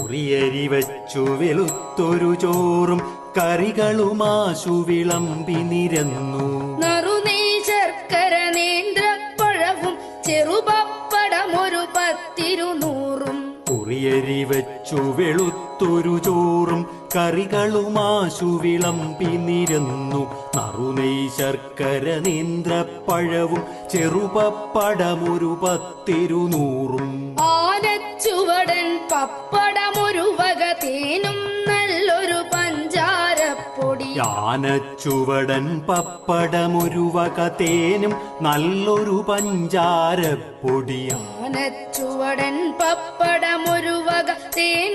കുറിയരി വെച്ചു വെളുത്തൊരു ചോറും കറികളുമാശു വിളമ്പി നിരന്നു. നറുനെയ് ശർക്കര നേന്ത്രപ്പഴവും ചെറുപപ്പടമൊരു 10-100. കുറിയരി വെച്ചു വെളുത്തൊരു ചോറും കറികളുമാശു വിളമ്പി നിരന്നു. നറുനെയ് ശർക്കര നേന്ത്രപ്പഴവും ചെറുപപ്പടമൊരു 10-100. ആനച്ചുവടൻ പപ്പടമൊരു വക തേനും നല്ലൊരു പഞ്ചാരപ്പൊടി. ആനച്ചുവടൻ പപ്പടമൊരു വക തേനും നല്ലൊരു പഞ്ചാരപ്പൊടി. ആനച്ചുവടൻ പപ്പടമൊരു വക തേനും